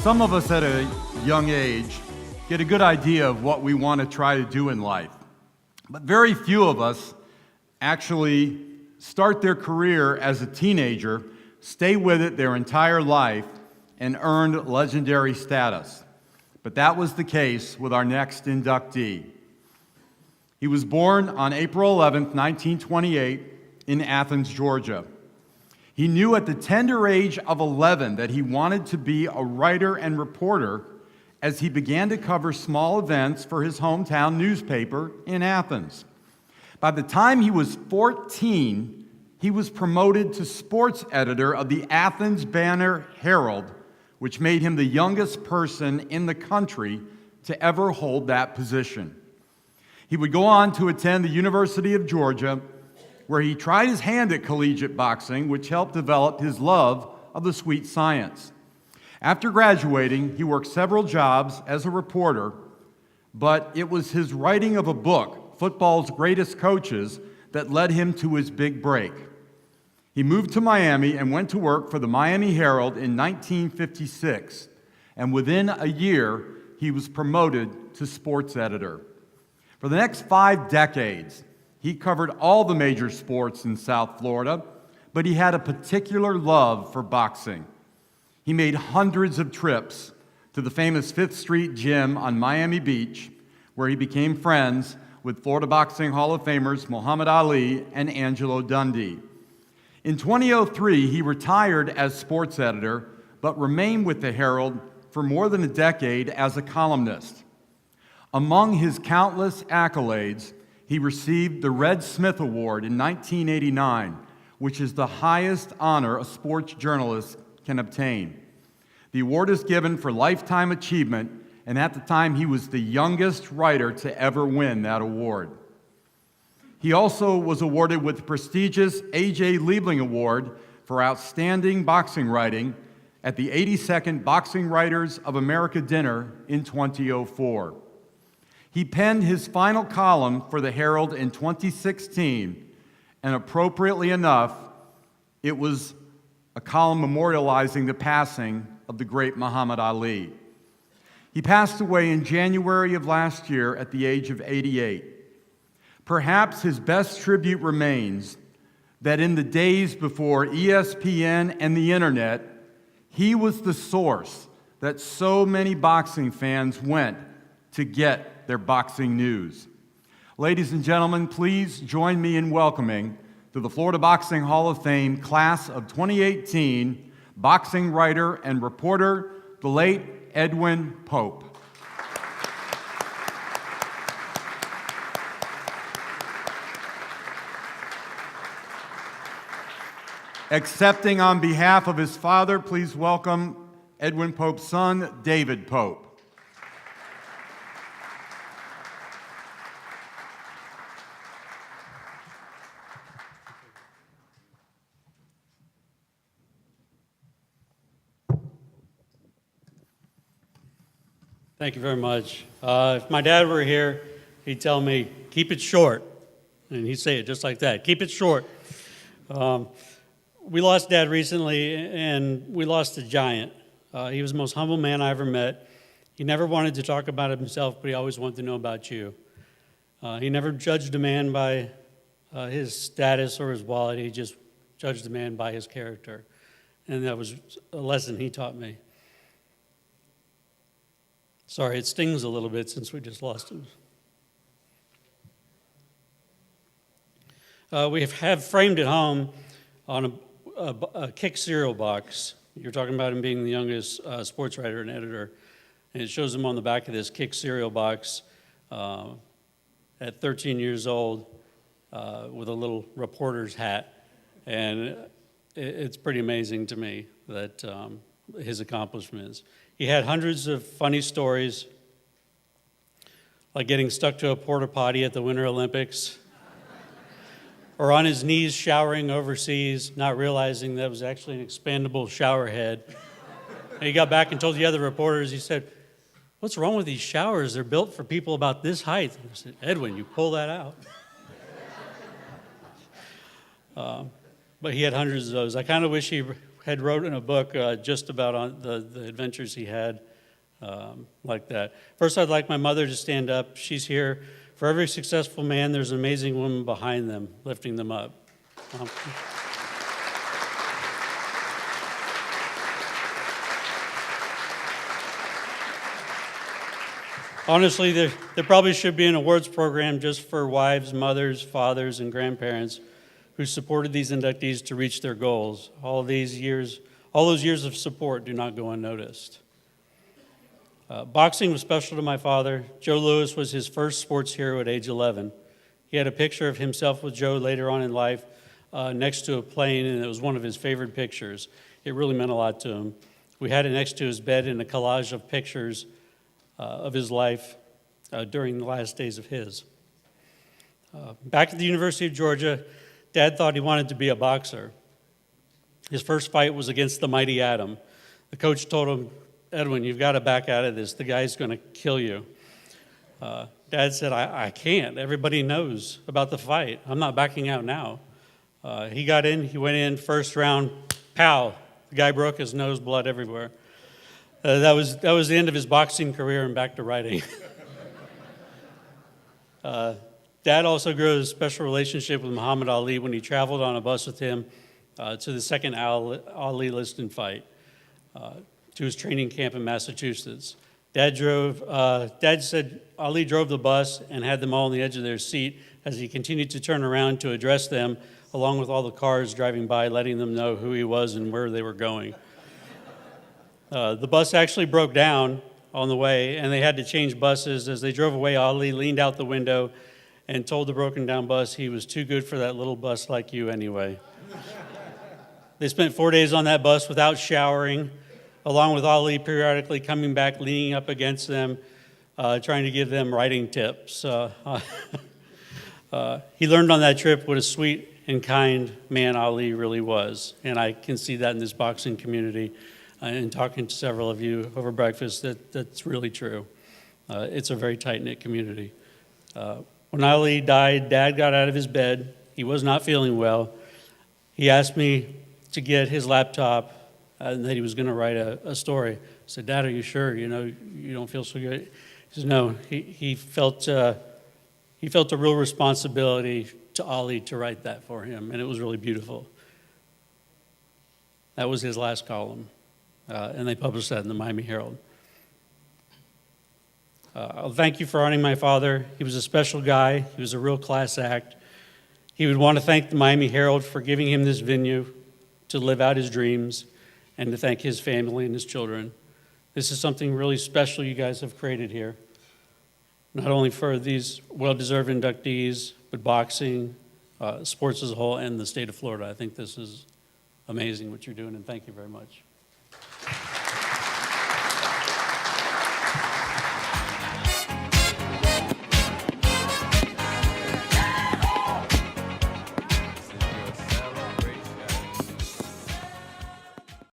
Some of us at a young age get a good idea of what we want to try to do in life, but very few of us actually start their career as a teenager, stay with it their entire life, and earn legendary status. But that was the case with our next inductee. He was born on April 11th, 1928, in Athens, Georgia. He knew at the tender age of 11 that he wanted to be a writer and reporter as he began to cover small events for his hometown newspaper in Athens. By the time he was 14, he was promoted to sports editor of the Athens Banner Herald, which made him the youngest person in the country to ever hold that position. He would go on to attend the University of Georgia, where he tried his hand at collegiate boxing, which helped develop his love of the sweet science. After graduating, he worked several jobs as a reporter, but it was his writing of a book, Football's Greatest Coaches, that led him to his big break. He moved to Miami and went to work for the Miami Herald in 1956, and within a year, he was promoted to sports editor. For the next 5 decades, he covered all the major sports in South Florida, but he had a particular love for boxing. He made hundreds of trips to the famous Fifth Street Gym on Miami Beach, where he became friends with Florida Boxing Hall of Famers Muhammad Ali and Angelo Dundee. In 2003, he retired as sports editor, but remained with the Herald for more than a decade as a columnist. Among his countless accolades, he received the Red Smith Award in 1989, which is the highest honor a sports journalist can obtain. The award is given for lifetime achievement, and at the time he was the youngest writer to ever win that award. He also was awarded with the prestigious A.J. Liebling Award for outstanding boxing writing at the 82nd Boxing Writers of America dinner in 2004. He penned his final column for the Herald in 2016, and appropriately enough, it was a column memorializing the passing of the great Muhammad Ali. He passed away in January of last year at the age of 88. Perhaps his best tribute remains that in the days before ESPN and the internet, he was the source that so many boxing fans went to get their boxing news. Ladies and gentlemen, please join me in welcoming to the Florida Boxing Hall of Fame class of 2018 boxing writer and reporter, the late Edwin Pope. Accepting on behalf of his father, please welcome Edwin Pope's son, David Pope. Thank you very much. If my dad were here, he'd tell me, keep it short. And he'd say it just like that, keep it short. We lost Dad recently, and we lost a giant. He was the most humble man I ever met. He never wanted to talk about himself, but he always wanted to know about you. He never judged a man by his status or his wallet. He just judged a man by his character. And that was a lesson he taught me. Sorry, it stings a little bit since we just lost him. We have framed at home on a Kick cereal box. You're talking about him being the youngest sports writer and editor. And it shows him on the back of this Kick cereal box at 13 years old with a little reporter's hat. And it's pretty amazing to me that his accomplishments. He had hundreds of funny stories, like getting stuck to a porta potty at the Winter Olympics, or on his knees showering overseas, not realizing that it was actually an expandable shower head. And he got back and told the other reporters, he said, "What's wrong with these showers? They're built for people about this height." And I said, "Edwin, you pull that out." But he had hundreds of those. I kind of wish he had written a book just about on the adventures he had like that. First, I'd like my mother to stand up. She's here. For every successful man, there's an amazing woman behind them, lifting them up. Honestly, there probably should be an awards program just for wives, mothers, fathers, and grandparents who supported these inductees to reach their goals. All those years of support do not go unnoticed. Boxing was special to my father. Joe Louis was his first sports hero at age 11. He had a picture of himself with Joe later on in life next to a plane, and it was one of his favorite pictures. It really meant a lot to him. We had it next to his bed in a collage of pictures of his life during the last days of his. Back at the University of Georgia, Dad thought he wanted to be a boxer. His first fight was against the mighty Adam. The coach told him, "Edwin, you've got to back out of this. The guy's going to kill you." Dad said, I can't. Everybody knows about the fight. I'm not backing out now. He got in. He went in first round. Pow. The guy broke his nose, blood everywhere. That was the end of his boxing career and back to writing. Dad also grew a special relationship with Muhammad Ali when he traveled on a bus with him to the second Ali Liston fight, to his training camp in Massachusetts. Dad said Ali drove the bus and had them all on the edge of their seat as he continued to turn around to address them, along with all the cars driving by, letting them know who he was and where they were going. The bus actually broke down on the way, and they had to change buses. As they drove away, Ali leaned out the window and told the broken down bus he was too good for that little bus like you anyway. They spent 4 days on that bus without showering, along with Ali periodically coming back, leaning up against them, trying to give them riding tips. He learned on that trip what a sweet and kind man Ali really was, and I can see that in this boxing community. And talking to several of you over breakfast, that's really true. It's a very tight-knit community. When Ali died, Dad got out of his bed. He was not feeling well. He asked me to get his laptop and that he was going to write a story. I said, "Dad, are you sure? You know, you don't feel so good?" He said, "No." He felt a real responsibility to Ali to write that for him, and it was really beautiful. That was his last column. And they published that in the Miami Herald. Thank you for honoring my father. He was a special guy. He was a real class act. He would want to thank the Miami Herald for giving him this venue to live out his dreams and to thank his family and his children. This is something really special you guys have created here, not only for these well-deserved inductees, but boxing, sports as a whole, and the state of Florida. I think this is amazing what you're doing, and thank you very much.